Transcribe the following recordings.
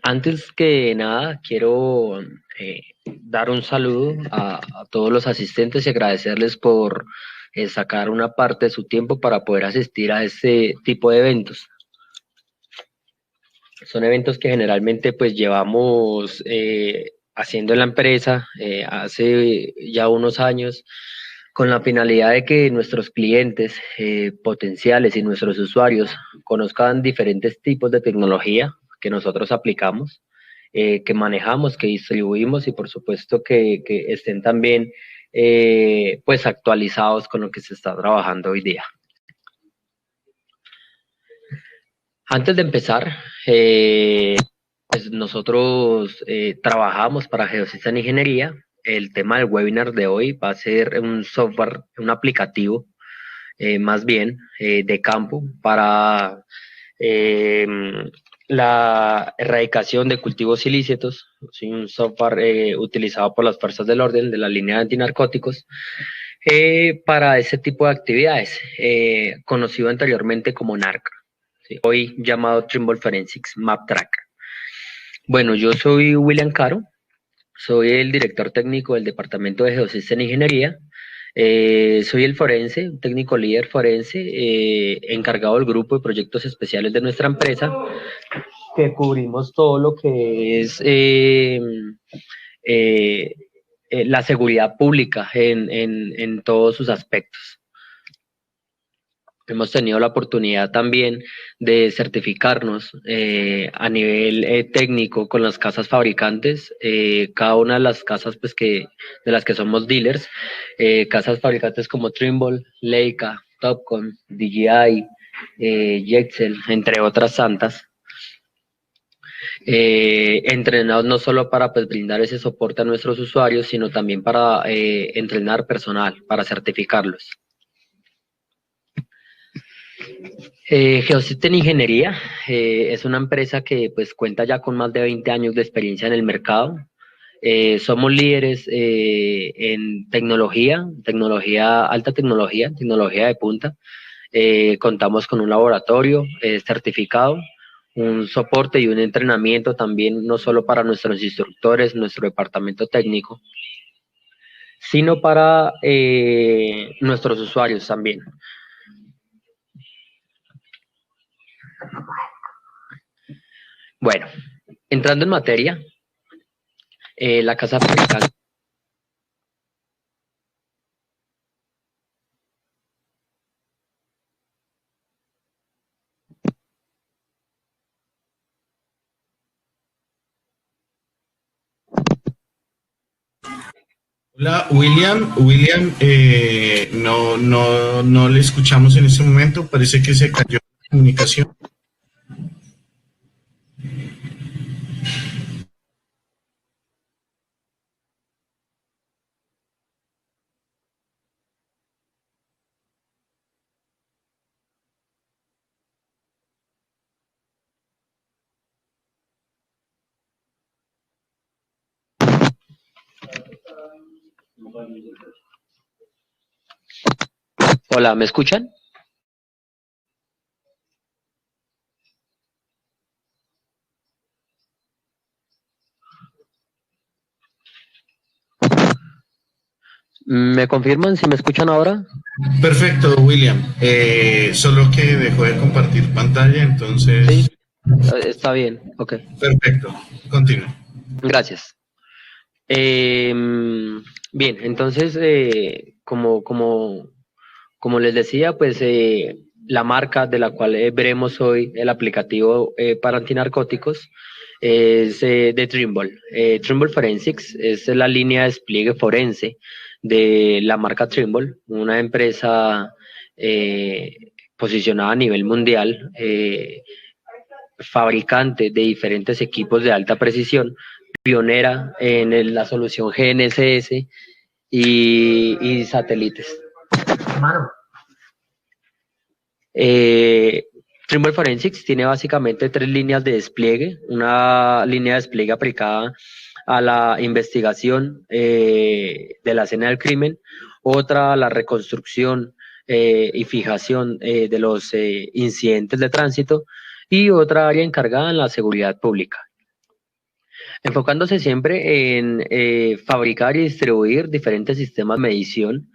Antes que nada, quiero dar un saludo a todos los asistentes y agradecerles por sacar una parte de su tiempo para poder asistir a este tipo de eventos. Son eventos que generalmente pues llevamos haciendo en la empresa hace ya unos años con la finalidad de que nuestros clientes potenciales y nuestros usuarios conozcan diferentes tipos de tecnología que nosotros aplicamos, que manejamos, que distribuimos y por supuesto que estén también pues actualizados con lo que se está trabajando hoy día. Antes de empezar, pues nosotros trabajamos para Geosystem Ingeniería. El tema del webinar de hoy va a ser un software, un aplicativo, más bien, de campo para eh, la erradicación de cultivos ilícitos. Es un software utilizado por las fuerzas del orden de la línea de antinarcóticos para ese tipo de actividades, conocido anteriormente como NARC. ¿Sí? Hoy llamado Trimble Forensics Map Tracker. Bueno, yo soy William Caro, soy el director técnico del Departamento de Geosystem Ingeniería. Soy el forense, un técnico líder forense, encargado del grupo de proyectos especiales de nuestra empresa, que cubrimos todo lo que es eh, la seguridad pública en todos sus aspectos. Hemos tenido la oportunidad también de certificarnos a nivel técnico con las casas fabricantes, cada una de las casas pues de las que somos dealers, casas fabricantes como Trimble, Leica, Topcon, DJI, Yexel, entre otras tantas. Entrenados no solo para pues, brindar ese soporte a nuestros usuarios, sino también para entrenar personal, para certificarlos. Geosystem Ingeniería es una empresa que pues cuenta ya con más de 20 años de experiencia en el mercado. Somos líderes en tecnología, alta tecnología, tecnología de punta. Contamos con un laboratorio certificado, un soporte y un entrenamiento también, no solo para nuestros instructores, nuestro departamento técnico, sino para nuestros usuarios también. Bueno, entrando en materia, la casa fabricante. Hola, William. William, no le escuchamos en este momento. Parece que se cayó la comunicación. Hola, ¿me escuchan? ¿Me confirman si me escuchan ahora? Perfecto, William. Solo que dejó de compartir pantalla, Sí, entonces. está bien, ok. Perfecto. Continúa. Gracias. Bien, entonces, como les decía, pues la marca de la cual veremos hoy el aplicativo para antinarcóticos es de Trimble. Trimble Forensics es la línea de despliegue forense de la marca Trimble, una empresa posicionada a nivel mundial, fabricante de diferentes equipos de alta precisión, pionera en la solución GNSS y satélites. Eh, Trimble Forensics tiene básicamente tres líneas de despliegue, una línea de despliegue aplicada a la investigación de la escena del crimen, otra a la reconstrucción y fijación de los incidentes de tránsito y otra área encargada en la seguridad pública, enfocándose siempre en fabricar y distribuir diferentes sistemas de medición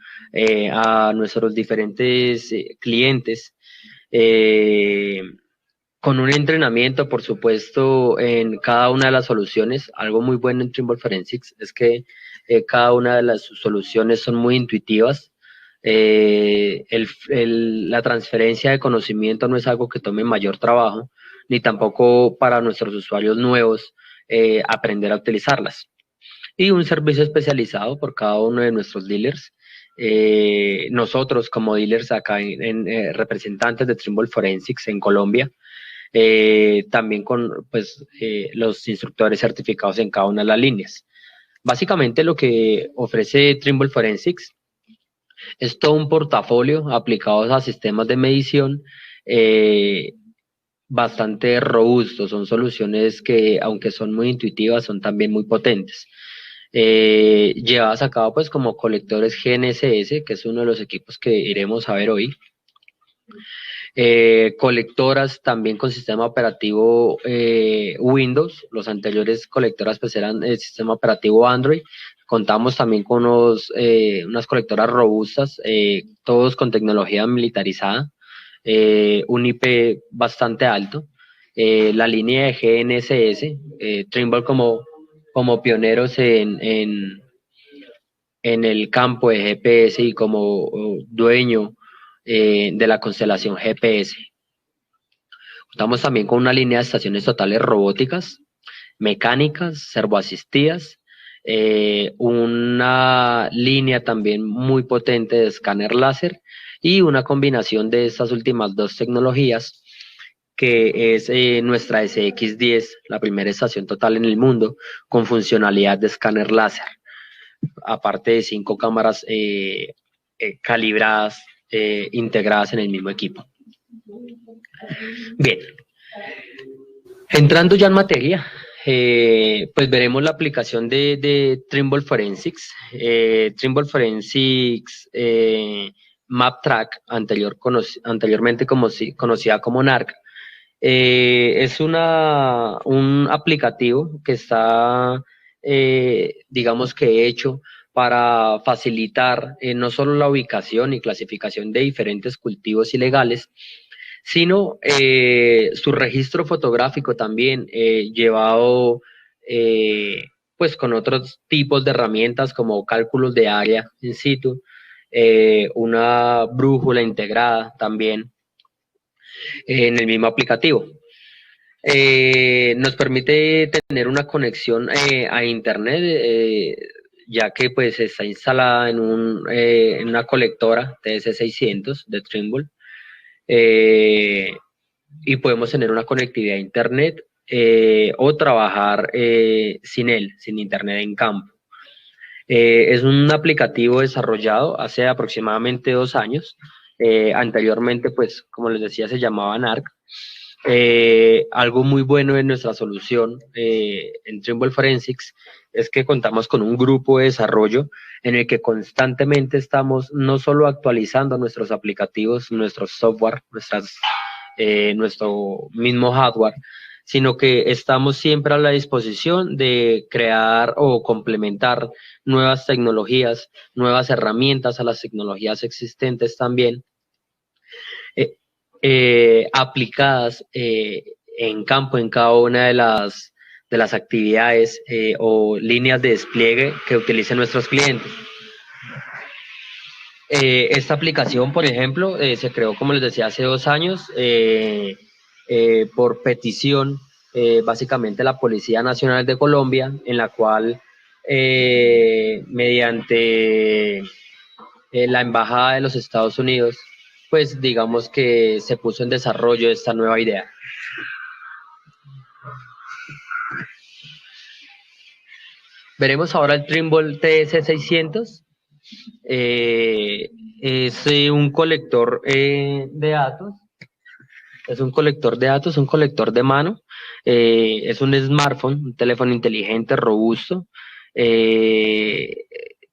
a nuestros diferentes clientes, eh, con un entrenamiento, por supuesto, en cada una de las soluciones. Algo muy bueno en Trimble Forensics es que cada una de las soluciones son muy intuitivas. La transferencia de conocimiento no es algo que tome mayor trabajo, ni tampoco para nuestros usuarios nuevos aprender a utilizarlas. Y un servicio especializado por cada uno de nuestros dealers. Nosotros como dealers acá representantes de Trimble Forensics en Colombia, también con pues, los instructores certificados en cada una de las líneas. Básicamente lo que ofrece Trimble Forensics es todo un portafolio aplicado a sistemas de medición bastante robustos. Son soluciones que, aunque son muy intuitivas, son también muy potentes. Llevadas a cabo pues como colectores GNSS, que es uno de los equipos que iremos a ver hoy. Colectoras también con sistema operativo Windows. Los anteriores colectoras pues eran el sistema operativo Android. Contamos también con unas colectoras robustas, todos con tecnología militarizada, un IP bastante alto. La línea de GNSS, Trimble como pioneros en el campo de GPS y como dueño de la constelación GPS. Contamos también con una línea de estaciones totales robóticas, mecánicas, servoasistidas, una línea también muy potente de escáner láser y una combinación de estas últimas dos tecnologías, que es nuestra SX10, la primera estación total en el mundo con funcionalidad de escáner láser, aparte de 5 cámaras calibradas, integradas en el mismo equipo. Bien, entrando ya en materia, pues veremos la aplicación de Trimble Forensics. Trimble Forensics MapTrack, anteriormente conocida como NARC, es un aplicativo que está, digamos que hecho para facilitar no solo la ubicación y clasificación de diferentes cultivos ilegales, sino su registro fotográfico también, llevado pues con otros tipos de herramientas como cálculos de área in situ, una brújula integrada también en el mismo aplicativo. Nos permite tener una conexión a internet, ya que pues está instalada en una colectora TS600 de Trimble, y podemos tener una conectividad a internet o trabajar sin internet en campo. Es un aplicativo desarrollado hace aproximadamente 2 años. Anteriormente, pues, como les decía, se llamaba NARC. Algo muy bueno de nuestra solución en Trimble Forensics es que contamos con un grupo de desarrollo en el que constantemente estamos no solo actualizando nuestros aplicativos, nuestros software, nuestro mismo hardware, sino que estamos siempre a la disposición de crear o complementar nuevas tecnologías, nuevas herramientas a las tecnologías existentes también, aplicadas en campo en cada una de las actividades o líneas de despliegue que utilicen nuestros clientes. Esta aplicación, por ejemplo, se creó, como les decía, hace 2 años por petición, básicamente la Policía Nacional de Colombia, en la cual mediante la Embajada de los Estados Unidos, pues digamos que se puso en desarrollo esta nueva idea. Veremos ahora el Trimble TS600. Es un colector de datos. Es un colector de datos, un colector de mano. Es un smartphone, un teléfono inteligente, robusto.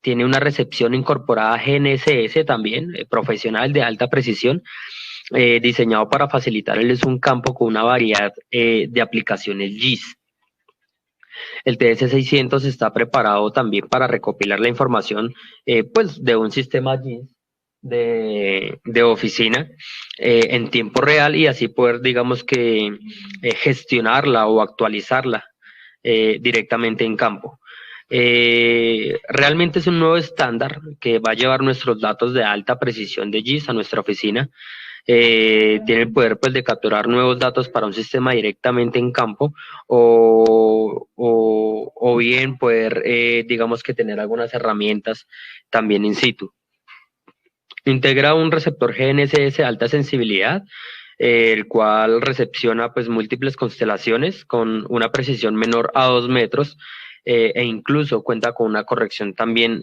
tiene una recepción incorporada GNSS también, profesional de alta precisión, diseñado para facilitarles un campo con una variedad de aplicaciones GIS. El TS600 está preparado también para recopilar la información pues de un sistema GIS de oficina en tiempo real y así poder, digamos que, gestionarla o actualizarla directamente en campo. Realmente es un nuevo estándar que va a llevar nuestros datos de alta precisión de GIS a nuestra oficina. Tiene el poder pues, de capturar nuevos datos para un sistema directamente en campo o bien poder, digamos que tener algunas herramientas también in situ. Integra un receptor GNSS de alta sensibilidad, el cual recepciona pues, múltiples constelaciones con una precisión menor a 2 metros e incluso cuenta con una corrección también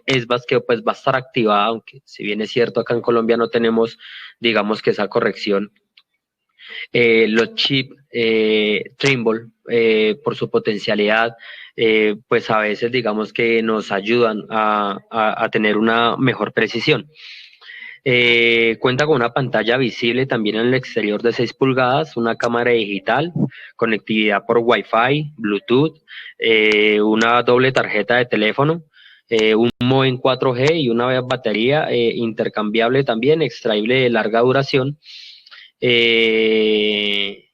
SBAS que pues, va a estar activada, aunque si bien es cierto acá en Colombia no tenemos digamos que esa corrección. Los chips Trimble, por su potencialidad, pues a veces digamos que nos ayudan a tener una mejor precisión. Cuenta con una pantalla visible también en el exterior de 6 pulgadas, una cámara digital, conectividad por Wi-Fi, Bluetooth, una doble tarjeta de teléfono, un modem 4G y una batería intercambiable también, extraíble de larga duración, que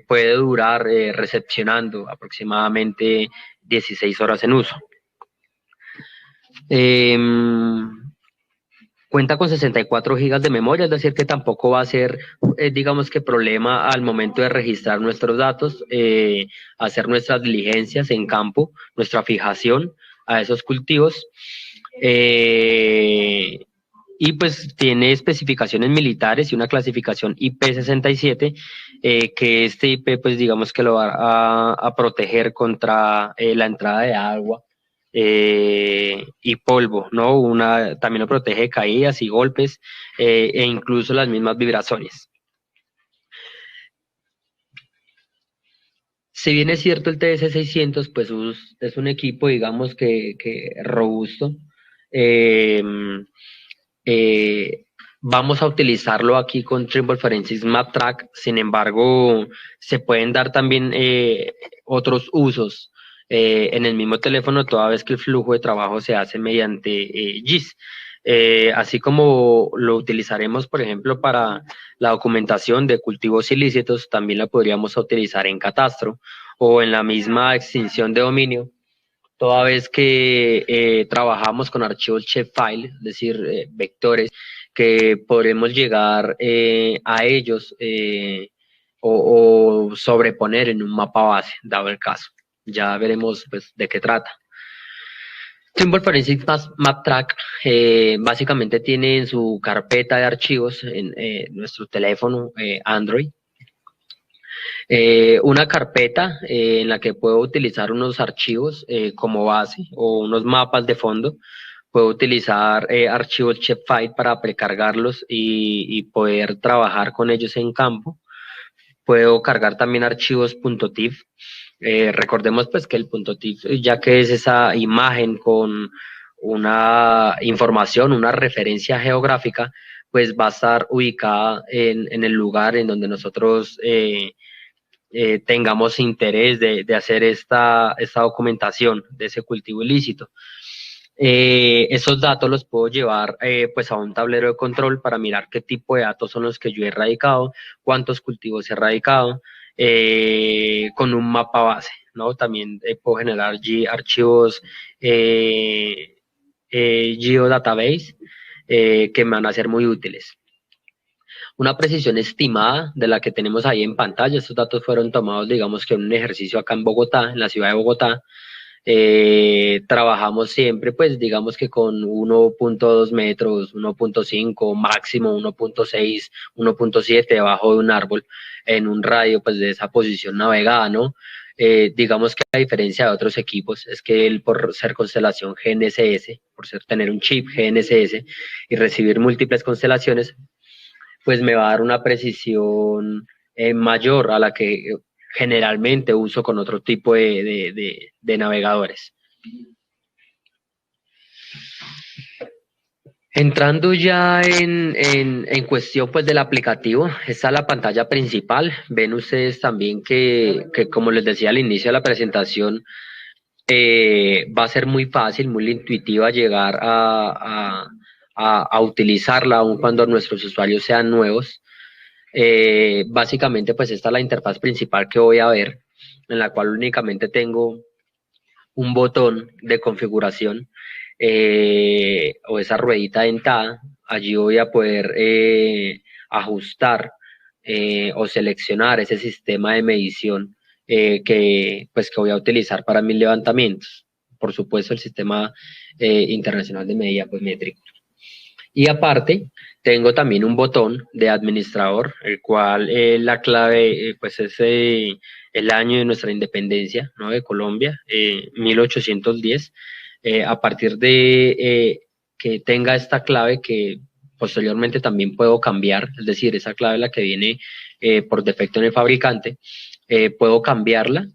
puede durar recepcionando aproximadamente 16 horas en uso. Cuenta con 64 gigas de memoria, es decir, que tampoco va a ser, digamos que problema al momento de registrar nuestros datos, hacer nuestras diligencias en campo, nuestra fijación a esos cultivos. Y pues tiene especificaciones militares y una clasificación IP67, que este IP pues digamos que lo va a proteger contra la entrada de agua y polvo, ¿no? También lo protege de caídas y golpes e incluso las mismas vibraciones. Si bien es cierto el TS600, pues es un equipo, digamos que robusto, eh, vamos a utilizarlo aquí con Trimble Forensics MapTrack, sin embargo, se pueden dar también otros usos en el mismo teléfono, toda vez que el flujo de trabajo se hace mediante GIS. Así como lo utilizaremos, por ejemplo, para la documentación de cultivos ilícitos, también la podríamos utilizar en catastro o en la misma extinción de dominio, toda vez que trabajamos con archivos shapefile, es decir, vectores, que podremos llegar a ellos o sobreponer en un mapa base, dado el caso. Ya veremos pues, de qué trata. Trimble Forensics MapTrack básicamente tiene en su carpeta de archivos en nuestro teléfono Android una carpeta en la que puedo utilizar unos archivos como base o unos mapas de fondo. Puedo utilizar archivos shapefile para precargarlos y poder trabajar con ellos en campo. Puedo cargar también archivos .tif. Recordemos pues que el .tif, ya que es esa imagen con una información, una referencia geográfica, pues va a estar ubicada en el lugar en donde nosotros tengamos interés de hacer esta documentación de ese cultivo ilícito. Esos datos los puedo llevar pues a un tablero de control para mirar qué tipo de datos son los que yo he erradicado, cuántos cultivos he erradicado, con un mapa base, ¿no? También puedo generar archivos geodatabase que me van a ser muy útiles. Una precisión estimada de la que tenemos ahí en pantalla. Estos datos fueron tomados, digamos que en un ejercicio acá en Bogotá, en la ciudad de Bogotá. Trabajamos siempre, pues digamos que con 1.2 metros, 1.5, máximo 1.6, 1.7 debajo de un árbol, en un radio pues de esa posición navegada, ¿no? Digamos que a diferencia de otros equipos, es que él por ser constelación GNSS, tener un chip GNSS y recibir múltiples constelaciones, pues me va a dar una precisión mayor a la que generalmente uso con otro tipo de navegadores. Entrando ya en cuestión pues del aplicativo, esta es la pantalla principal. Ven ustedes también que como les decía al inicio de la presentación, va a ser muy fácil, muy intuitiva llegar a utilizarla aun cuando nuestros usuarios sean nuevos. Básicamente pues esta es la interfaz principal que voy a ver, en la cual únicamente tengo un botón de configuración o esa ruedita dentada. Allí voy a poder ajustar o seleccionar ese sistema de medición que voy a utilizar para mis levantamientos. Por supuesto, el sistema internacional de medida pues, métrico. Y aparte, tengo también un botón de administrador, el cual la clave pues es el año de nuestra independencia, ¿no? De Colombia, 1810. A partir de que tenga esta clave que posteriormente también puedo cambiar, es decir, esa clave es la que viene por defecto en el fabricante, puedo cambiarla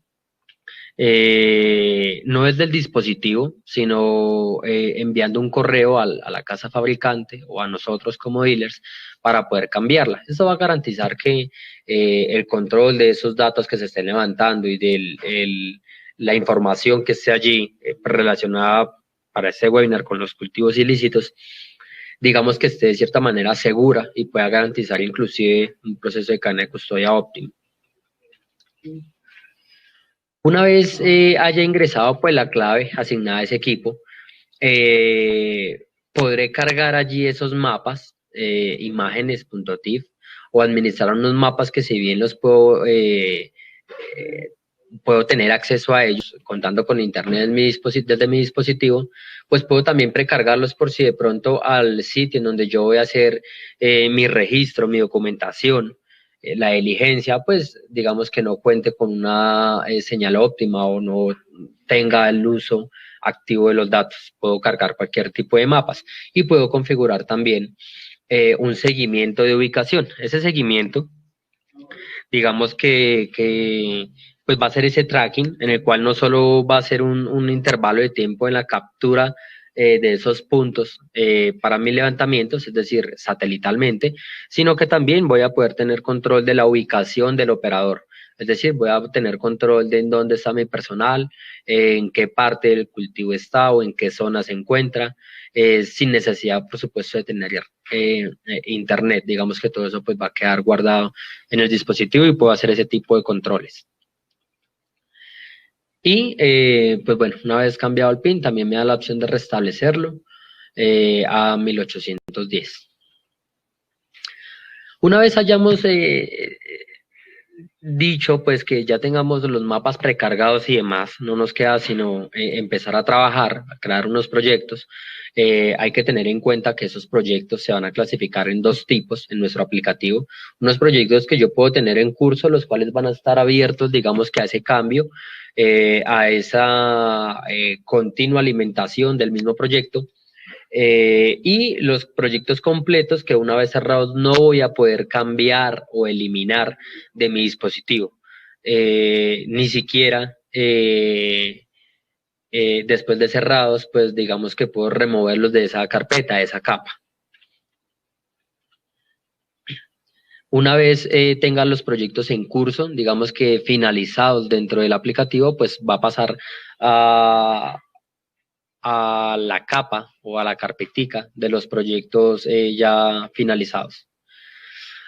no es del dispositivo, sino enviando un correo a la casa fabricante o a nosotros como dealers para poder cambiarla. Eso va a garantizar que el control de esos datos que se estén levantando y de la información que esté allí relacionada para este webinar con los cultivos ilícitos, digamos que esté de cierta manera segura y pueda garantizar inclusive un proceso de cadena de custodia óptimo. Una vez haya ingresado pues la clave asignada a ese equipo, podré cargar allí esos mapas, imágenes.tif, o administrar unos mapas que si bien los puedo tener acceso a ellos contando con internet desde mi dispositivo, pues puedo también precargarlos por si de pronto al sitio en donde yo voy a hacer mi registro, mi documentación, la diligencia, pues digamos que no cuente con una señal óptima o no tenga el uso activo de los datos. Puedo cargar cualquier tipo de mapas y puedo configurar también un seguimiento de ubicación. Ese seguimiento, digamos que pues va a ser ese tracking en el cual no solo va a ser un intervalo de tiempo en la captura de esos puntos para mis levantamientos, es decir, satelitalmente, sino que también voy a poder tener control de la ubicación del operador. Es decir, voy a tener control de en dónde está mi personal, en qué parte del cultivo está o en qué zona se encuentra, sin necesidad, por supuesto, de tener internet. Digamos que todo eso pues va a quedar guardado en el dispositivo y puedo hacer ese tipo de controles. Y pues bueno, una vez cambiado el PIN, también me da la opción de restablecerlo a 1810. Una vez hayamos dicho pues que ya tengamos los mapas precargados y demás, no nos queda sino empezar a trabajar, a crear unos proyectos. Hay que tener en cuenta que esos proyectos se van a clasificar en dos tipos en nuestro aplicativo. Unos proyectos que yo puedo tener en curso, los cuales van a estar abiertos, digamos que a ese cambio, a esa continua alimentación del mismo proyecto. Y los proyectos completos que una vez cerrados no voy a poder cambiar o eliminar de mi dispositivo. Ni siquiera después de cerrados, pues digamos que puedo removerlos de esa carpeta, de esa capa. Una vez tenga los proyectos en curso, digamos que finalizados dentro del aplicativo, pues va a pasar a la capa o a la carpetica de los proyectos ya finalizados.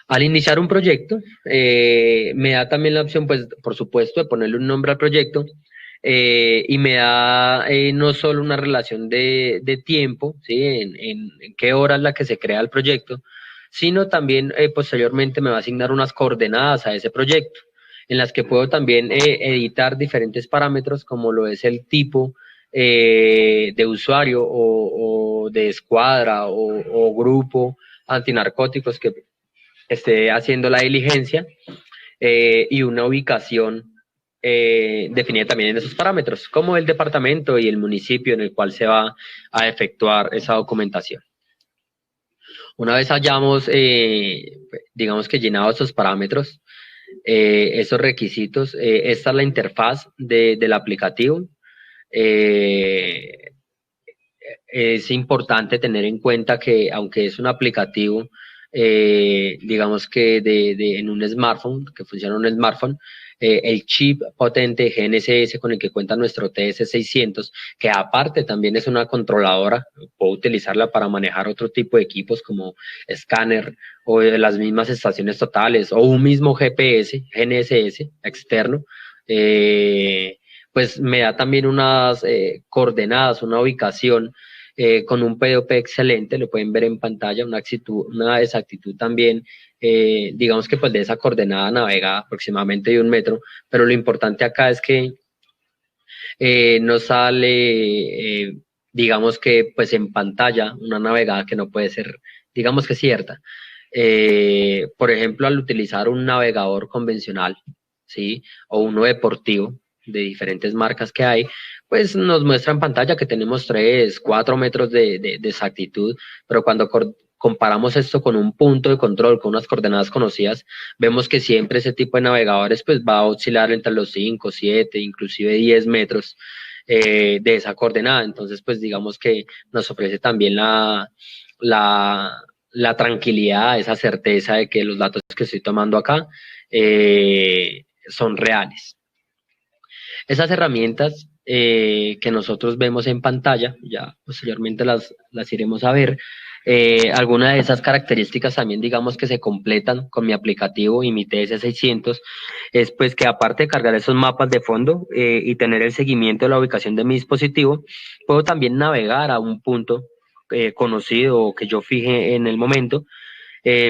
Al iniciar un proyecto, me da también la opción, pues, por supuesto, de ponerle un nombre al proyecto y me da no solo una relación de tiempo, ¿sí? En qué hora es la que se crea el proyecto, sino también posteriormente me va a asignar unas coordenadas a ese proyecto, en las que puedo también editar diferentes parámetros, como lo es el tipo de usuario o de escuadra o grupo antinarcóticos que esté haciendo la diligencia y una ubicación definida también en esos parámetros, como el departamento y el municipio en el cual se va a efectuar esa documentación. Una vez hayamos, digamos que llenado esos parámetros, esos requisitos, esta es la interfaz del aplicativo. es importante tener en cuenta que aunque es un aplicativo, digamos que en un smartphone, que funciona en un smartphone, el chip potente GNSS con el que cuenta nuestro TS600, que aparte también es una controladora, puedo utilizarla para manejar otro tipo de equipos como escáner o las mismas estaciones totales o un mismo GPS, GNSS externo, pues me da también unas coordenadas, una ubicación con un POP excelente, lo pueden ver en pantalla, una exactitud también, digamos que pues de esa coordenada navegada aproximadamente de 1 metro, pero lo importante acá es que no sale, digamos que pues en pantalla, una navegada que no puede ser, digamos que cierta. Por ejemplo, al utilizar un navegador convencional, ¿sí? O uno deportivo de diferentes marcas que hay, pues nos muestra en pantalla que tenemos 3, 4 metros de exactitud, pero cuando comparamos esto con un punto de control, con unas coordenadas conocidas, vemos que siempre ese tipo de navegadores pues va a oscilar entre los 5, 7, inclusive 10 metros de esa coordenada. Entonces, pues digamos que nos ofrece también la tranquilidad, esa certeza de que los datos que estoy tomando acá son reales. Esas herramientas que nosotros vemos en pantalla, ya posteriormente las iremos a ver, algunas de esas características también digamos que se completan con mi aplicativo y mi TS600, es pues que aparte de cargar esos mapas de fondo y tener el seguimiento de la ubicación de mi dispositivo, puedo también navegar a un punto conocido o que yo fije en el momento.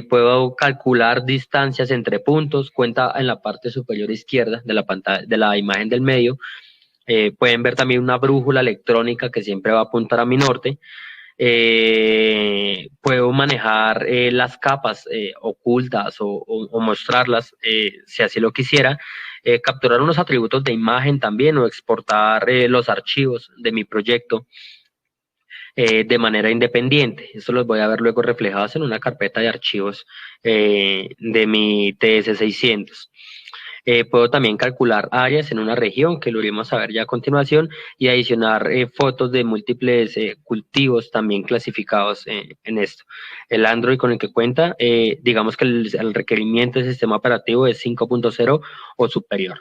Puedo calcular distancias entre puntos, cuenta en la parte superior izquierda de la pantalla, de la imagen del medio. Pueden ver también una brújula electrónica que siempre va a apuntar a mi norte. Puedo manejar las capas ocultas o mostrarlas si así lo quisiera. Capturar unos atributos de imagen también o exportar los archivos de mi proyecto de manera independiente. Esto los voy a ver luego reflejados en una carpeta de archivos de mi TS600. Puedo también calcular áreas en una región, que lo iremos a ver ya a continuación, y adicionar fotos de múltiples cultivos también clasificados en esto. El Android con el que cuenta, digamos que el requerimiento del sistema operativo es 5.0 o superior.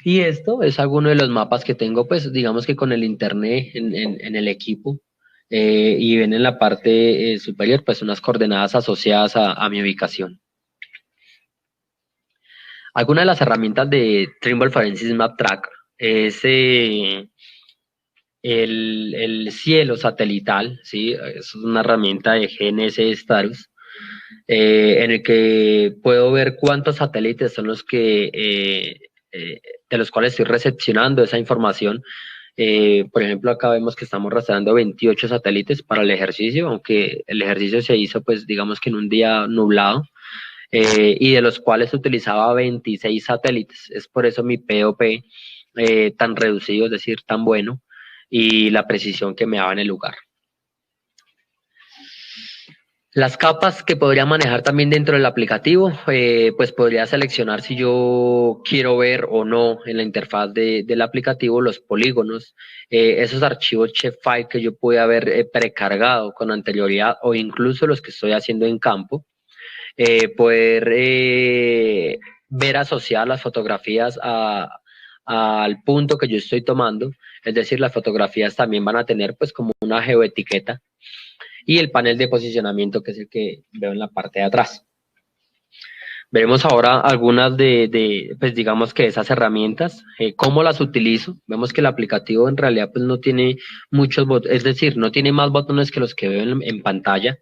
Y esto es alguno de los mapas que tengo, pues digamos que con el internet en el equipo. Y ven en la parte superior, pues unas coordenadas asociadas a mi ubicación. Alguna de las herramientas de Trimble Forensics Map Tracker es el cielo satelital, ¿sí? Es una herramienta de GNSS Status, en el que puedo ver cuántos satélites son los que de los cuales estoy recepcionando esa información. Por ejemplo, acá vemos que estamos rastreando 28 satélites para el ejercicio, aunque el ejercicio se hizo, pues, digamos que en un día nublado, y de los cuales utilizaba 26 satélites. Es por eso mi POP tan reducido, es decir, tan bueno, y la precisión que me daba en el lugar. Las capas que podría manejar también dentro del aplicativo, pues podría seleccionar si yo quiero ver o no en la interfaz del aplicativo los polígonos, esos archivos Shapefile que yo pude haber precargado con anterioridad o incluso los que estoy haciendo en campo, poder ver asociadas las fotografías al punto que yo estoy tomando, es decir, las fotografías también van a tener pues como una geoetiqueta y el panel de posicionamiento que es el que veo en la parte de atrás. Veremos ahora algunas pues digamos que esas herramientas, cómo las utilizo. Vemos que el aplicativo en realidad pues no tiene muchos botones, es decir, no tiene más botones que los que veo en pantalla.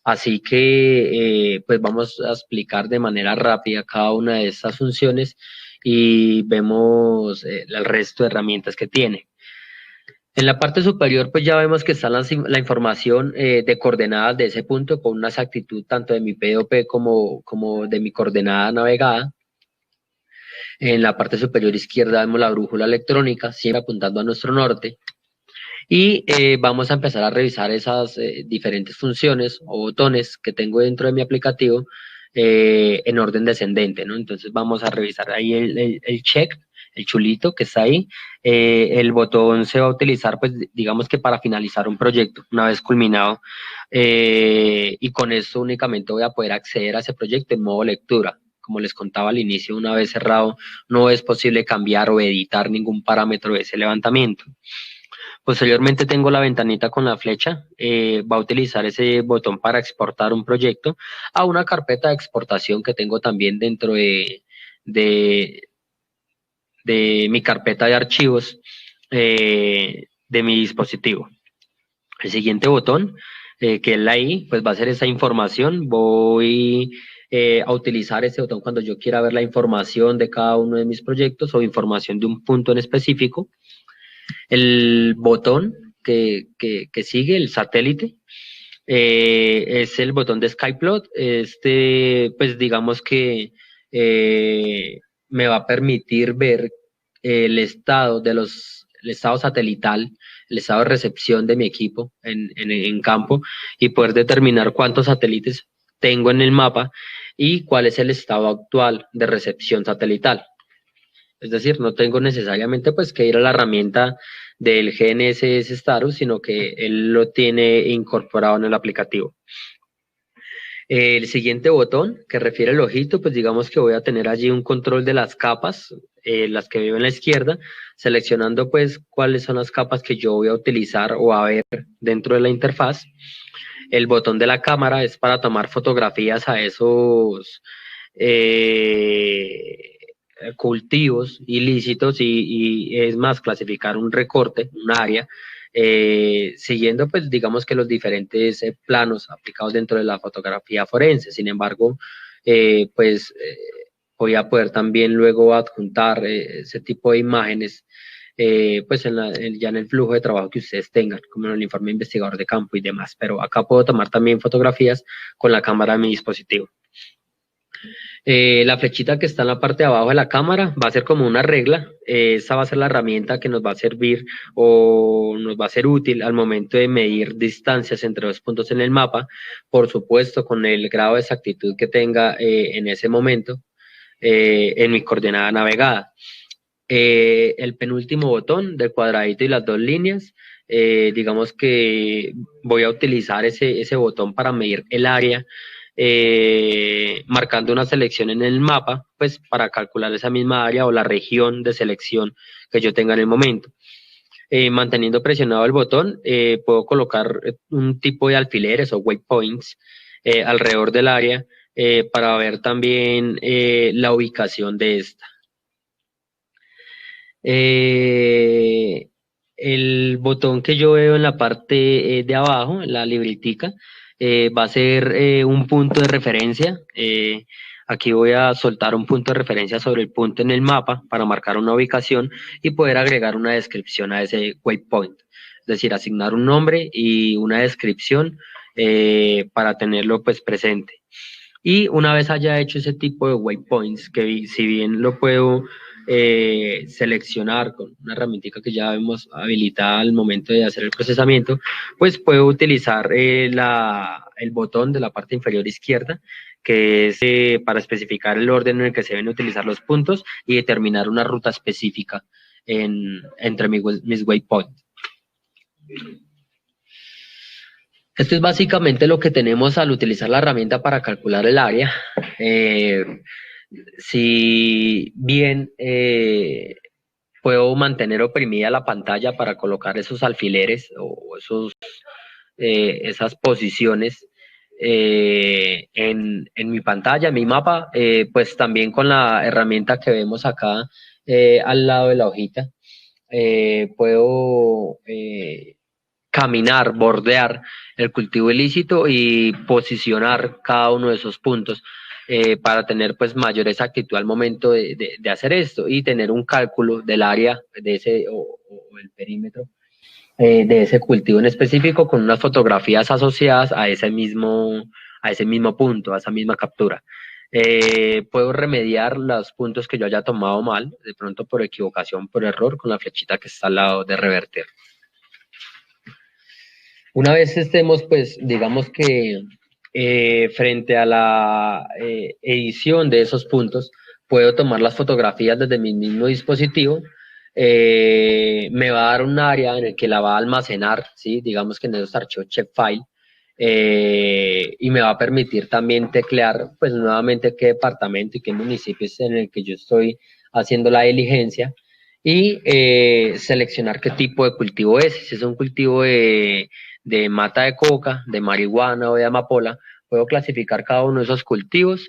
Así que pues vamos a explicar de manera rápida cada una de estas funciones y vemos el resto de herramientas que tiene. En la parte superior, pues ya vemos que está la información de coordenadas de ese punto con una exactitud tanto de mi POP como de mi coordenada navegada. En la parte superior izquierda vemos la brújula electrónica, siempre apuntando a nuestro norte. Y vamos a empezar a revisar esas diferentes funciones o botones que tengo dentro de mi aplicativo en orden descendente, ¿no? Entonces vamos a revisar ahí el check el chulito que está ahí. El botón se va a utilizar, pues digamos que para finalizar un proyecto una vez culminado, y con esto únicamente voy a poder acceder a ese proyecto en modo lectura. Como les contaba al inicio, una vez cerrado no es posible cambiar o editar ningún parámetro de ese levantamiento. Posteriormente tengo la ventanita con la flecha, va a utilizar ese botón para exportar un proyecto a una carpeta de exportación que tengo también dentro de, de mi carpeta de archivos, de mi dispositivo. El siguiente botón, que es la I, pues va a ser esa información. Voy a utilizar ese botón cuando yo quiera ver la información de cada uno de mis proyectos o información de un punto en específico. El botón que sigue, el satélite, es el botón de Skyplot. Este, pues digamos que me va a permitir ver el estado satelital, el estado de recepción de mi equipo en campo, y poder determinar cuántos satélites tengo en el mapa y cuál es el estado actual de recepción satelital. Es decir, no tengo necesariamente pues que ir a la herramienta del GNSS Status, sino que él lo tiene incorporado en el aplicativo. El siguiente botón que refiere al ojito, pues digamos que voy a tener allí un control de las capas, las que veo en la izquierda, seleccionando pues cuáles son las capas que yo voy a utilizar o a ver dentro de la interfaz. El botón de la cámara es para tomar fotografías a esos cultivos ilícitos y es más, clasificar un recorte, un área, siguiendo pues digamos que los diferentes planos aplicados dentro de la fotografía forense. Sin embargo, voy a poder también luego adjuntar ese tipo de imágenes pues ya en el flujo de trabajo que ustedes tengan, como en el informe investigador de campo y demás. Pero acá puedo tomar también fotografías con la cámara de mi dispositivo. La flechita que está en la parte de abajo de la cámara va a ser como una regla. Esa va a ser la herramienta que nos va a servir o nos va a ser útil al momento de medir distancias entre los puntos en el mapa, por supuesto con el grado de exactitud que tenga en ese momento en mi coordenada navegada. El penúltimo botón del cuadradito y las dos líneas, digamos que voy a utilizar ese botón para medir el área, marcando una selección en el mapa, pues para calcular esa misma área o la región de selección que yo tenga en el momento. Manteniendo presionado el botón, puedo colocar un tipo de alfileres o waypoints alrededor del área para ver también la ubicación de esta. El botón que yo veo en la parte de abajo, la libretica, va a ser un punto de referencia. Aquí voy a soltar un punto de referencia sobre el punto en el mapa para marcar una ubicación y poder agregar una descripción a ese waypoint. Es decir, asignar un nombre y una descripción para tenerlo pues presente. Y una vez haya hecho ese tipo de waypoints, que si bien lo puedo seleccionar con una herramienta que ya vemos habilitada al momento de hacer el procesamiento, pues puedo utilizar el botón de la parte inferior izquierda, que es para especificar el orden en el que se deben utilizar los puntos y determinar una ruta específica entre mis waypoints. Esto es básicamente lo que tenemos al utilizar la herramienta para calcular el área. Si bien puedo mantener oprimida la pantalla para colocar esos alfileres o esas posiciones en mi pantalla, en mi mapa, pues también con la herramienta que vemos acá al lado de la hojita, puedo caminar, bordear el cultivo ilícito y posicionar cada uno de esos puntos para tener pues mayor exactitud al momento de hacer esto y tener un cálculo del área de ese o el perímetro de ese cultivo en específico con unas fotografías asociadas a ese mismo punto, a esa misma captura. Puedo remediar los puntos que yo haya tomado mal, de pronto por equivocación, por error, con la flechita que está al lado de revertir. Una vez estemos, pues, digamos que frente a la edición de esos puntos, puedo tomar las fotografías desde mi mismo dispositivo. Me va a dar un área en el que la va a almacenar, ¿sí? Digamos que en esos archivos shapefile, y me va a permitir también teclear pues nuevamente qué departamento y qué municipio es en el que yo estoy haciendo la diligencia y seleccionar qué tipo de cultivo es. Si es un cultivo de mata de coca, de marihuana o de amapola, puedo clasificar cada uno de esos cultivos,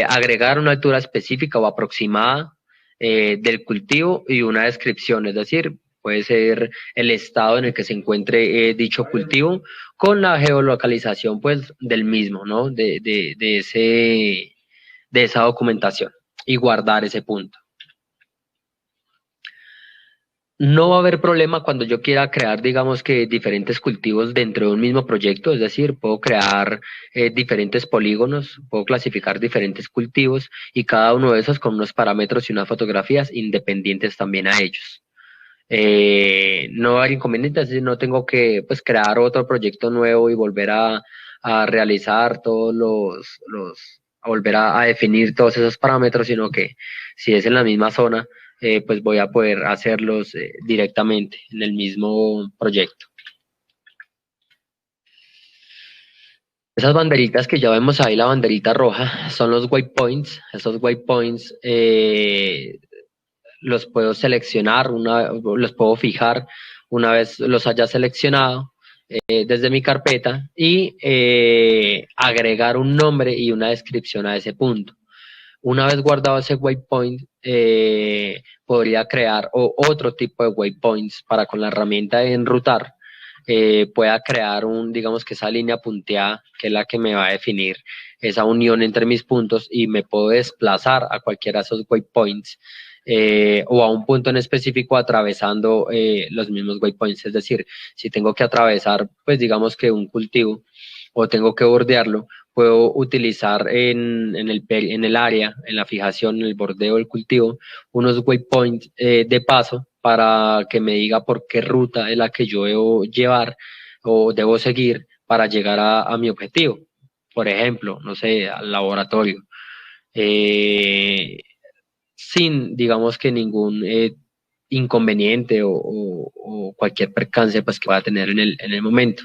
agregar una altura específica o aproximada del cultivo y una descripción, es decir, puede ser el estado en el que se encuentre dicho cultivo con la geolocalización pues del mismo, ¿no? De esa documentación y guardar ese punto. No va a haber problema cuando yo quiera crear, digamos que diferentes cultivos dentro de un mismo proyecto, es decir, puedo crear diferentes polígonos, puedo clasificar diferentes cultivos y cada uno de esos con unos parámetros y unas fotografías independientes también a ellos. No va a haber inconvenientes, es decir, no tengo que pues, crear otro proyecto nuevo y volver a realizar todos a volver a definir todos esos parámetros, sino que si es en la misma zona, pues voy a poder hacerlos directamente en el mismo proyecto. Esas banderitas que ya vemos ahí, la banderita roja, son los waypoints. Esos waypoints los puedo seleccionar, los puedo fijar una vez los haya seleccionado desde mi carpeta y agregar un nombre y una descripción a ese punto. Una vez guardado ese waypoint, podría crear otro tipo de waypoints para con la herramienta de enrutar, pueda crear digamos que esa línea punteada, que es la que me va a definir esa unión entre mis puntos y me puedo desplazar a cualquiera de esos waypoints o a un punto en específico atravesando los mismos waypoints. Es decir, si tengo que atravesar, pues digamos que un cultivo o tengo que bordearlo, puedo utilizar en el área, en la fijación, en el bordeo del cultivo, unos waypoints de paso para que me diga por qué ruta es la que yo debo llevar o debo seguir para llegar a mi objetivo. Por ejemplo, no sé, al laboratorio. Sin, digamos que ningún inconveniente o cualquier percance pues, que pueda tener en el momento.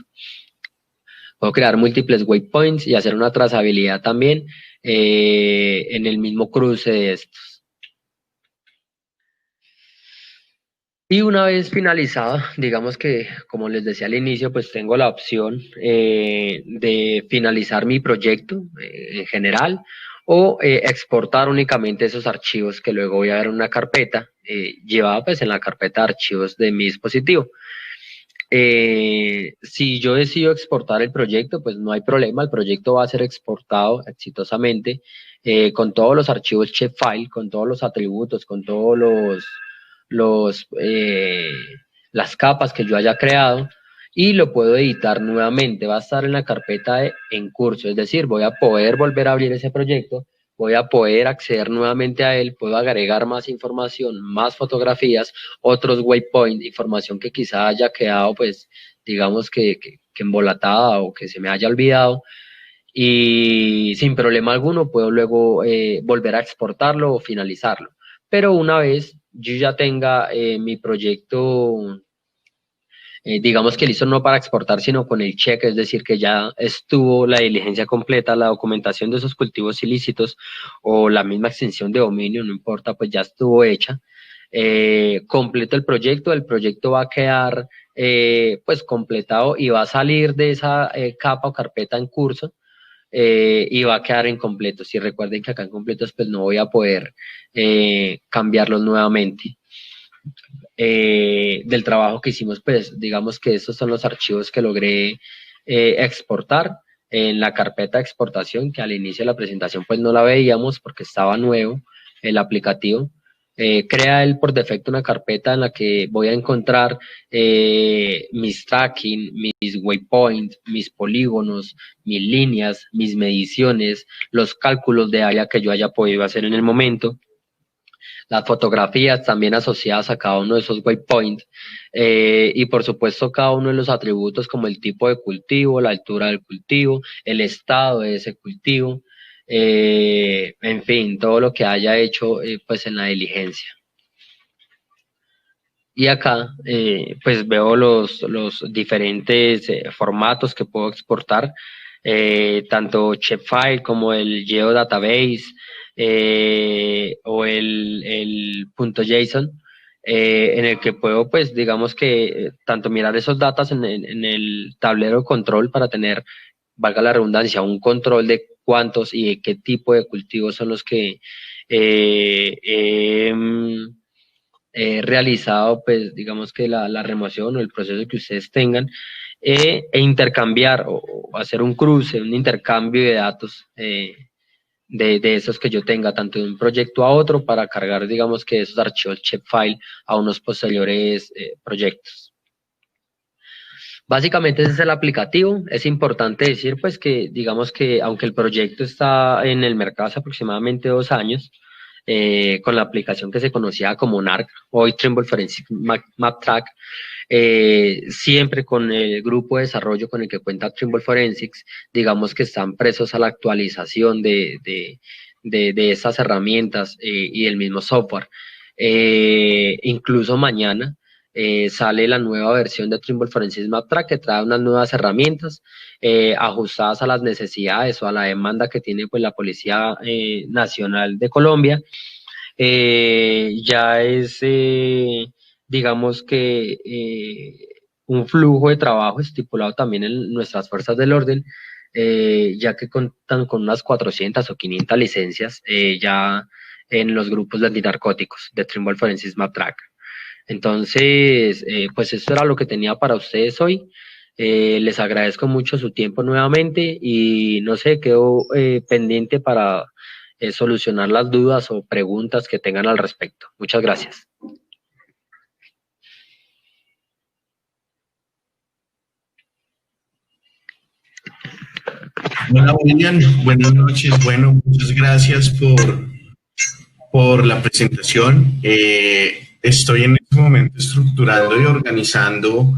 Puedo crear múltiples waypoints y hacer una trazabilidad también en el mismo cruce de estos. Y una vez finalizado, digamos que, como les decía al inicio, pues tengo la opción de finalizar mi proyecto en general o exportar únicamente esos archivos que luego voy a ver en una carpeta llevada pues en la carpeta de archivos de mi dispositivo. Si yo decido exportar el proyecto, pues no hay problema, el proyecto va a ser exportado exitosamente con todos los archivos shapefile, con todos los atributos, con todos los, eh, las capas que yo haya creado y lo puedo editar nuevamente. Va a estar en la carpeta de en curso, es decir, voy a poder volver a abrir ese proyecto, voy a poder acceder nuevamente a él, puedo agregar más información, más fotografías, otros waypoints, información que quizá haya quedado, pues, digamos que embolatada o que se me haya olvidado y sin problema alguno puedo luego volver a exportarlo o finalizarlo. Pero una vez yo ya tenga mi proyecto, digamos que listo no para exportar, sino con el cheque, es decir, que ya estuvo la diligencia completa, la documentación de esos cultivos ilícitos o la misma extensión de dominio, no importa, pues ya estuvo hecha. Completo el proyecto va a quedar pues completado y va a salir de esa capa o carpeta en curso y va a quedar incompleto. Si recuerden que acá en completos pues no voy a poder cambiarlos nuevamente. Del trabajo que hicimos, pues digamos que estos son los archivos que logré exportar en la carpeta de exportación, que al inicio de la presentación pues no la veíamos porque estaba nuevo el aplicativo. Crea él por defecto una carpeta en la que voy a encontrar mis tracking, mis waypoints, mis polígonos, mis líneas, mis mediciones, los cálculos de área que yo haya podido hacer en el momento, las fotografías también asociadas a cada uno de esos waypoints y por supuesto cada uno de los atributos como el tipo de cultivo, la altura del cultivo, el estado de ese cultivo, en fin, todo lo que haya hecho pues en la diligencia. Y acá pues veo los diferentes formatos que puedo exportar, tanto Shapefile como el Geodatabase o el punto .json, en el que puedo pues digamos que tanto mirar esos datos en el tablero de control para tener, valga la redundancia, un control de cuántos y de qué tipo de cultivos son los que eh, em, realizado, pues digamos que la remoción o el proceso que ustedes tengan, e intercambiar o hacer un cruce, un intercambio de datos de esos que yo tenga, tanto de un proyecto a otro, para cargar, digamos que esos archivos shapefile a unos posteriores proyectos. Básicamente ese es el aplicativo. Es importante decir pues que digamos que aunque el proyecto está en el mercado hace aproximadamente 2 años, con la aplicación que se conocía como NARC, hoy Trimble Forensic Map Track, siempre con el grupo de desarrollo con el que cuenta Trimble Forensics, digamos que están presos a la actualización de esas herramientas y del mismo software. Incluso mañana sale la nueva versión de Trimble Forensics Map Track que trae unas nuevas herramientas ajustadas a las necesidades o a la demanda que tiene pues la Policía Nacional de Colombia. Ya es, digamos que, un flujo de trabajo estipulado también en nuestras fuerzas del orden, ya que contan con unas 400 o 500 licencias ya en los grupos de antinarcóticos de Trimble Forensics Map Track. Entonces, pues eso era lo que tenía para ustedes hoy. Les agradezco mucho su tiempo nuevamente y no sé, quedo pendiente para solucionar las dudas o preguntas que tengan al respecto. Muchas gracias. Hola William, buenas noches. Bueno, muchas gracias por la presentación. Estoy en este momento estructurando y organizando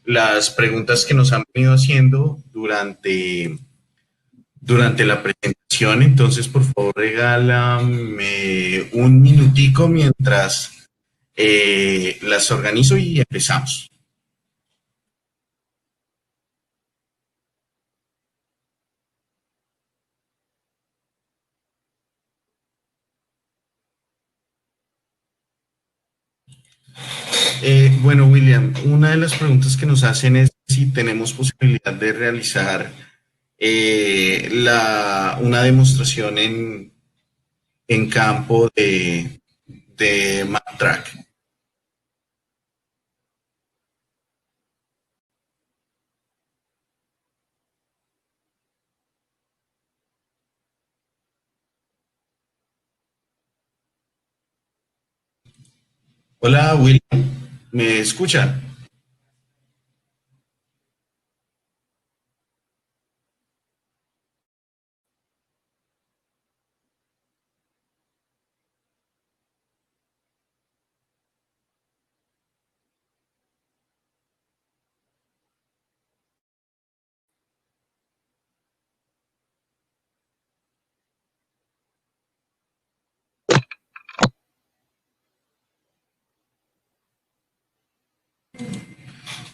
las preguntas que nos han venido haciendo durante la presentación. Entonces, por favor, regálame un minutico mientras las organizo y empezamos. Bueno, William, una de las preguntas que nos hacen es si tenemos posibilidad de realizar una demostración en campo de MapTrack. Hola, William, ¿me escucha?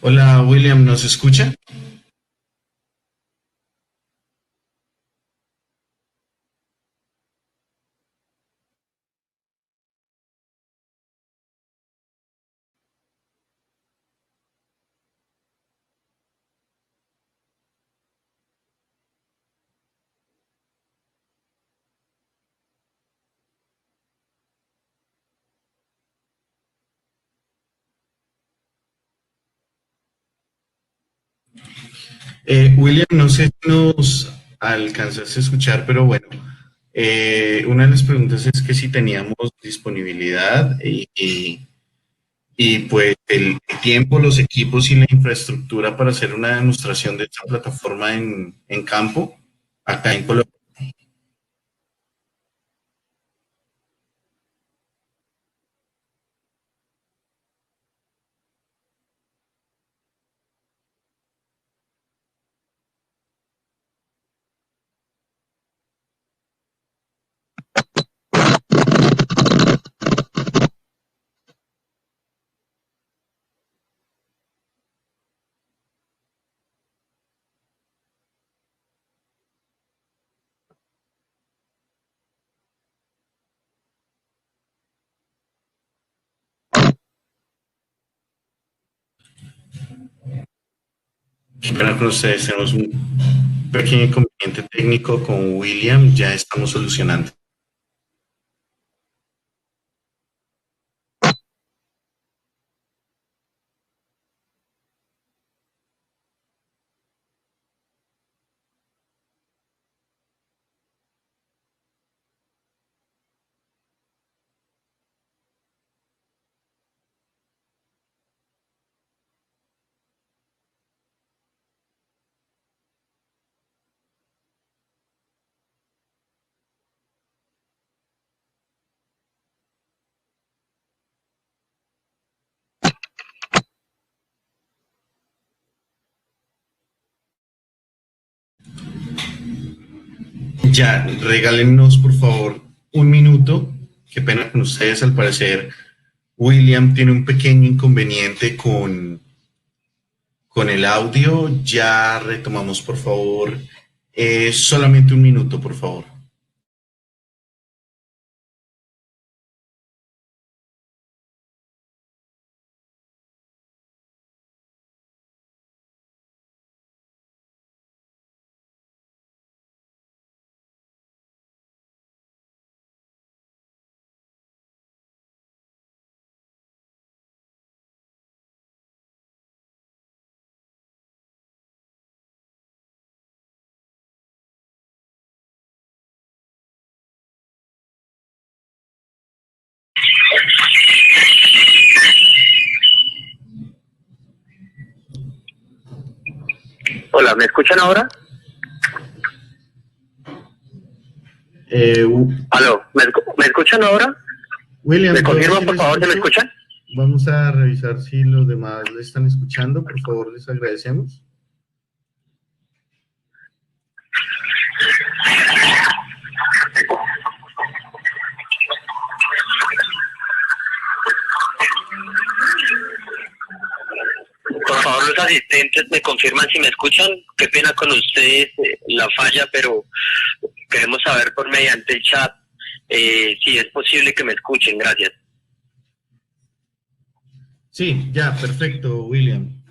Hola, William, ¿nos escucha? William, no sé si nos alcanzaste a escuchar, pero bueno, una de las preguntas es que si teníamos disponibilidad y pues el tiempo, los equipos y la infraestructura para hacer una demostración de esta plataforma en campo, acá en Colombia. Qué pena con ustedes, tenemos un pequeño inconveniente técnico con William, ya estamos solucionando. Ya, regálenos por favor un minuto. Qué pena con ustedes, al parecer William tiene un pequeño inconveniente con el audio. Ya retomamos, por favor. Solamente un minuto, por favor. Hola, ¿me escuchan ahora? Eh, Aló, ¿me escuchan ahora? William, ¿Me yo confirman, sí por le favor, si me escucho. escuchan? Vamos a revisar si los demás le están escuchando. Por favor, les agradecemos. Por favor, los asistentes me confirman si me escuchan. Qué pena con ustedes la falla, pero queremos saber por mediante el chat si es posible que me escuchen. Gracias. Sí, ya, perfecto, William.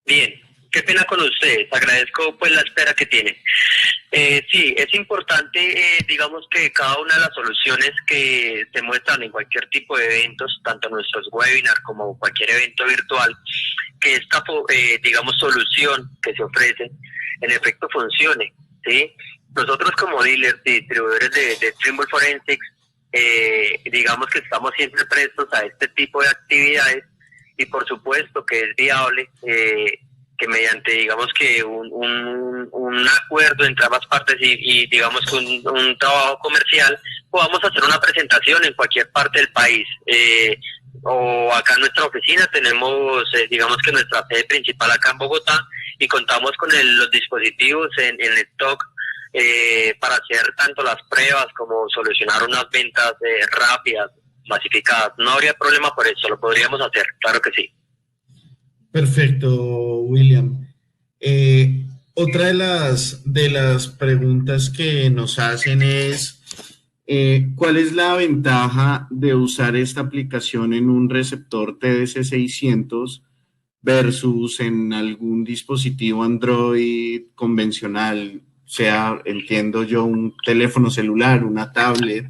Bien, qué pena con ustedes. Agradezco pues la espera que tienen. Sí, es importante, digamos que cada una de las soluciones que se muestran en cualquier tipo de eventos, tanto nuestros webinars como cualquier evento virtual, que esta, digamos, solución que se ofrece, en efecto funcione, ¿sí? Nosotros como dealers y distribuidores de Trimble Forensics, digamos que estamos siempre prestos a este tipo de actividades y por supuesto que es viable que mediante, digamos que un acuerdo entre ambas partes y digamos que un trabajo comercial, podamos hacer una presentación en cualquier parte del país. O acá en nuestra oficina tenemos, digamos que nuestra sede principal acá en Bogotá y contamos con los dispositivos en stock para hacer tanto las pruebas como solucionar unas ventas rápidas, masificadas. No habría problema por eso, lo podríamos hacer, claro que sí. Perfecto, William. Otra de las preguntas que nos hacen es, ¿cuál es la ventaja de usar esta aplicación en un receptor TDC 600 versus en algún dispositivo Android convencional? Sea, entiendo yo, un teléfono celular, una tablet.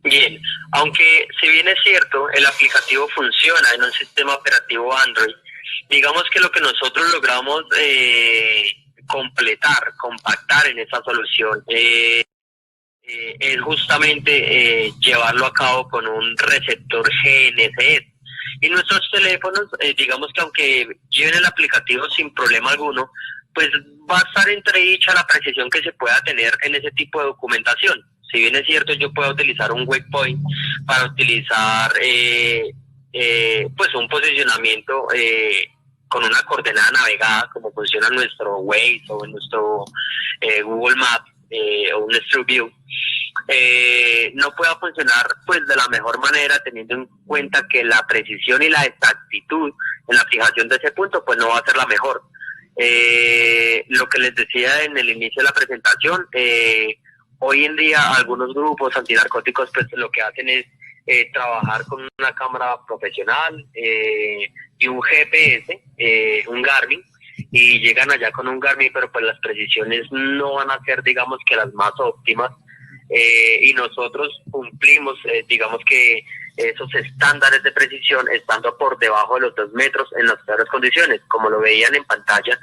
Bien, aunque si bien es cierto, el aplicativo funciona en un sistema operativo Android, digamos que lo que nosotros logramos compactar en esa solución es justamente llevarlo a cabo con un receptor GNSS. Y nuestros teléfonos, digamos que aunque lleven el aplicativo sin problema alguno, pues va a estar entredicha la precisión que se pueda tener en ese tipo de documentación. Si bien es cierto, yo puedo utilizar un waypoint para utilizar pues un posicionamiento con una coordenada navegada, como funciona nuestro Waze o nuestro Google Maps o un Street View, no pueda funcionar pues de la mejor manera, teniendo en cuenta que la precisión y la exactitud en la fijación de ese punto pues no va a ser la mejor. Lo que les decía en el inicio de la presentación, hoy en día algunos grupos antinarcóticos pues lo que hacen es trabajar con una cámara profesional y un GPS, un Garmin, y llegan allá con un Garmin, pero pues las precisiones no van a ser, digamos, que las más óptimas, y nosotros cumplimos, digamos que esos estándares de precisión estando por debajo de los 2 metros en las peores condiciones, como lo veían en pantalla.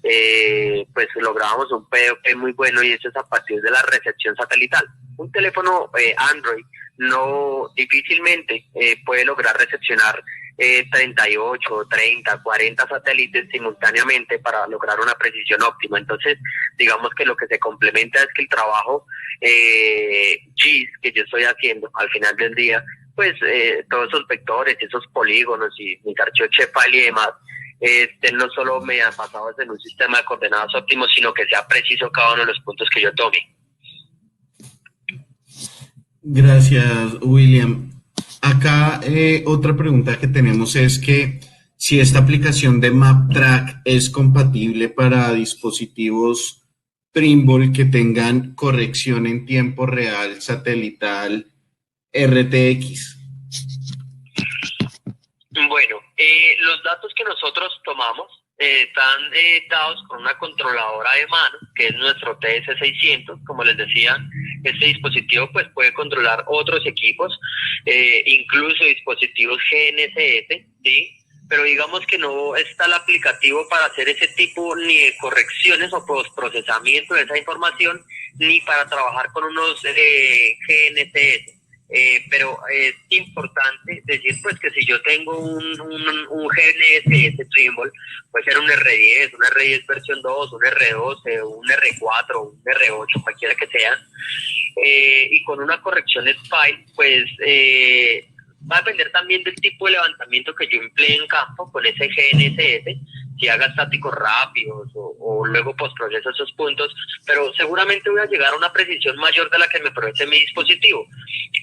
Pues lográbamos un POP muy bueno, y eso es a partir de la recepción satelital. Un teléfono Android no difícilmente puede lograr recepcionar 38, 30, 40 satélites simultáneamente para lograr una precisión óptima. Entonces, digamos que lo que se complementa es que el trabajo GIS que yo estoy haciendo al final del día, pues todos esos vectores, esos polígonos y mis archivos Shapefile y demás, no solo me basados en un sistema de coordenadas óptimo, sino que sea preciso cada uno de los puntos que yo tome. Gracias, William. Acá otra pregunta que tenemos es que si esta aplicación de MapTrack es compatible para dispositivos Trimble que tengan corrección en tiempo real satelital RTX. Bueno, los datos que nosotros tomamos están dados con una controladora de mano, que es nuestro TS600. Como les decía, este dispositivo pues puede controlar otros equipos, incluso dispositivos GNSS, ¿sí? Pero digamos que no está el aplicativo para hacer ese tipo ni de correcciones o procesamiento de esa información, ni para trabajar con unos GNSS. Pero es importante decir pues que si yo tengo un GNSS Trimble, puede ser un R10, un R10 versión 2, un R12, un R4, un R8, cualquiera que sea, y con una corrección SPICE, pues va a depender también del tipo de levantamiento que yo emplee en campo con ese GNSS, si haga estáticos rápidos o luego postproceso esos puntos, pero seguramente voy a llegar a una precisión mayor de la que me provee mi dispositivo.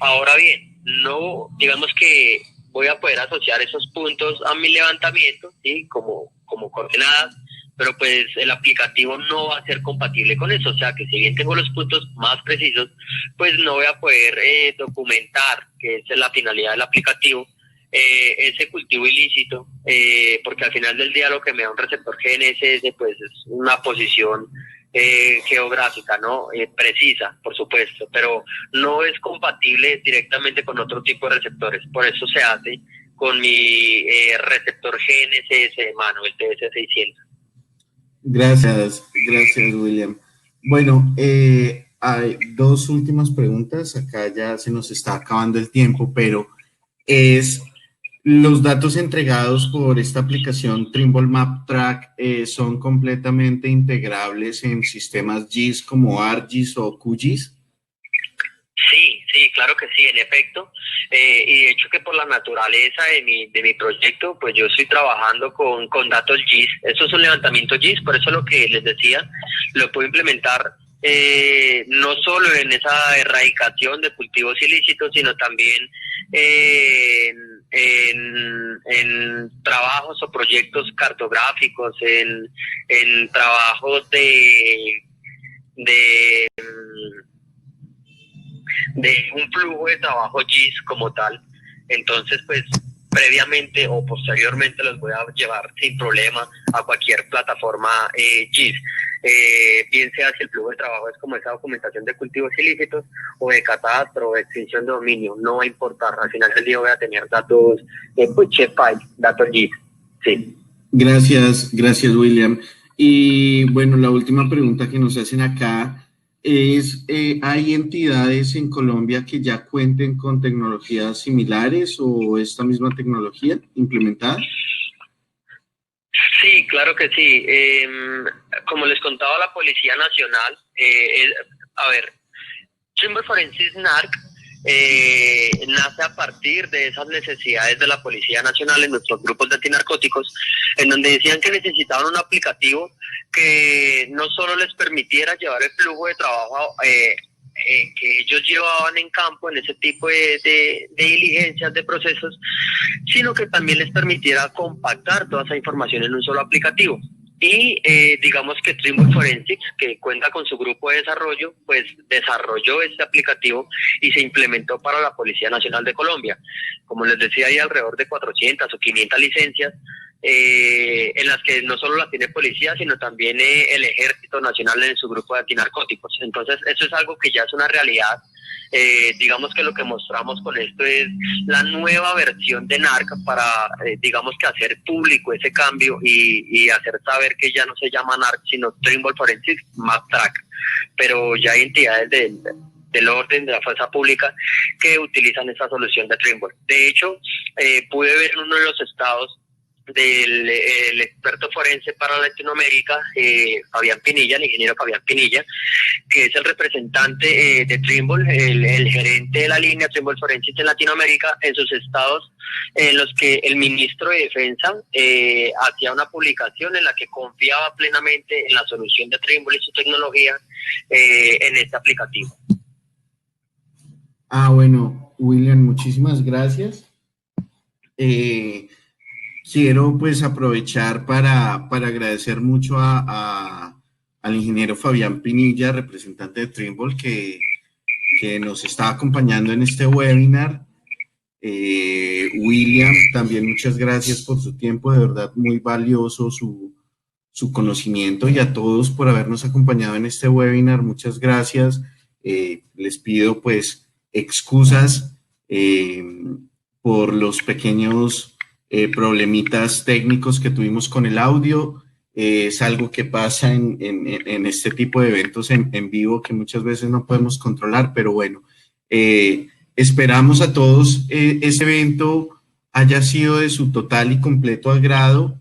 Ahora bien, no, digamos que voy a poder asociar esos puntos a mi levantamiento, ¿sí? como coordenadas, pero pues el aplicativo no va a ser compatible con eso. O sea que si bien tengo los puntos más precisos, pues no voy a poder documentar, que esa es la finalidad del aplicativo, ese cultivo ilícito, porque al final del día lo que me da un receptor GNSS pues es una posición geográfica, ¿no? Precisa, por supuesto, pero no es compatible directamente con otro tipo de receptores. Por eso se hace con mi receptor GNSS de mano, el TS600. Gracias, William. Bueno, hay dos últimas preguntas. Acá ya se nos está acabando el tiempo, pero es los datos entregados por esta aplicación Trimble MapTrack son completamente integrables en sistemas GIS como ArcGIS o QGIS. Sí, claro que sí, en efecto, y de hecho que por la naturaleza de mi proyecto, pues yo estoy trabajando con datos GIS. Eso es un levantamiento GIS, por eso lo que les decía, lo puedo implementar no solo en esa erradicación de cultivos ilícitos, sino también en trabajos o proyectos cartográficos, en trabajos de un flujo de trabajo GIS como tal. Entonces, pues previamente o posteriormente los voy a llevar sin problema a cualquier plataforma GIS. Bien sea si el flujo de trabajo es como esa documentación de cultivos ilícitos o de catastro o de extinción de dominio, no va a importar. Al final del día voy a tener datos pues Shapefile, datos GIS. Sí. Gracias, William. Y bueno, la última pregunta que nos hacen acá es, ¿hay entidades en Colombia que ya cuenten con tecnologías similares o esta misma tecnología implementada? Sí, claro que sí. Como les contaba, la Policía Nacional, a ver, Trimble Forensics NARC nace a partir de esas necesidades de la Policía Nacional en nuestros grupos de antinarcóticos, en donde decían que necesitaban un aplicativo que no solo les permitiera llevar el flujo de trabajo que ellos llevaban en campo en ese tipo de diligencias, de procesos, sino que también les permitiera compactar toda esa información en un solo aplicativo. Y digamos que Trimble Forensics, que cuenta con su grupo de desarrollo, pues desarrolló este aplicativo y se implementó para la Policía Nacional de Colombia. Como les decía, hay alrededor de 400 o 500 licencias, en las que no solo las tiene policía, sino también el Ejército Nacional en su grupo de antinarcóticos. Entonces, eso es algo que ya es una realidad. Digamos que lo que mostramos con esto es la nueva versión de NARC para, digamos que hacer público ese cambio y hacer saber que ya no se llama NARC, sino Trimble Forensics Map Track. Pero ya hay entidades del orden de la fuerza pública que utilizan esta solución de Trimble. De hecho, pude ver en uno de los estados del el experto forense para Latinoamérica, Fabián Pinilla, el ingeniero Fabián Pinilla, que es el representante de Trimble, el gerente de la línea Trimble Forensics en Latinoamérica, en sus estados, en los que el ministro de Defensa hacía una publicación en la que confiaba plenamente en la solución de Trimble y su tecnología en este aplicativo. Bueno, William, muchísimas gracias. Quiero pues aprovechar para agradecer mucho al ingeniero Fabián Pinilla, representante de Trimble, que nos está acompañando en este webinar. William, también muchas gracias por su tiempo, de verdad muy valioso su conocimiento, y a todos por habernos acompañado en este webinar, muchas gracias. Les pido pues excusas por los pequeños problemitas técnicos que tuvimos con el audio. Es algo que pasa en este tipo de eventos en vivo que muchas veces no podemos controlar, pero bueno, esperamos a todos ese evento haya sido de su total y completo agrado,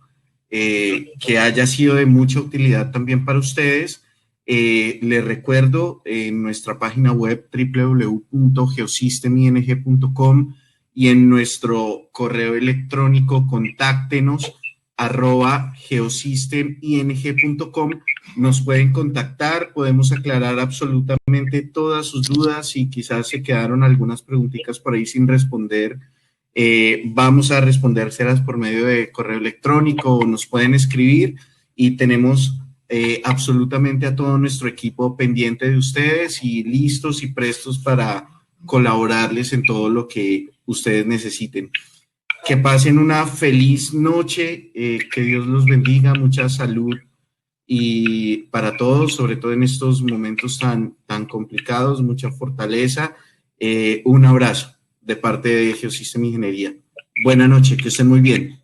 que haya sido de mucha utilidad también para ustedes. Les recuerdo en nuestra página web www.geosysteming.com y en nuestro correo electrónico contáctenos @geosysteming.com. Nos pueden contactar, podemos aclarar absolutamente todas sus dudas. Si quizás se quedaron algunas preguntitas por ahí sin responder, vamos a respondérselas por medio de correo electrónico, o nos pueden escribir, y tenemos absolutamente a todo nuestro equipo pendiente de ustedes y listos y prestos para colaborarles en todo lo que ustedes necesiten. Que pasen una feliz noche, que Dios los bendiga, mucha salud y para todos, sobre todo en estos momentos tan complicados, mucha fortaleza. Un abrazo de parte de Geosystem Ingeniería. Buenas noches, que estén muy bien.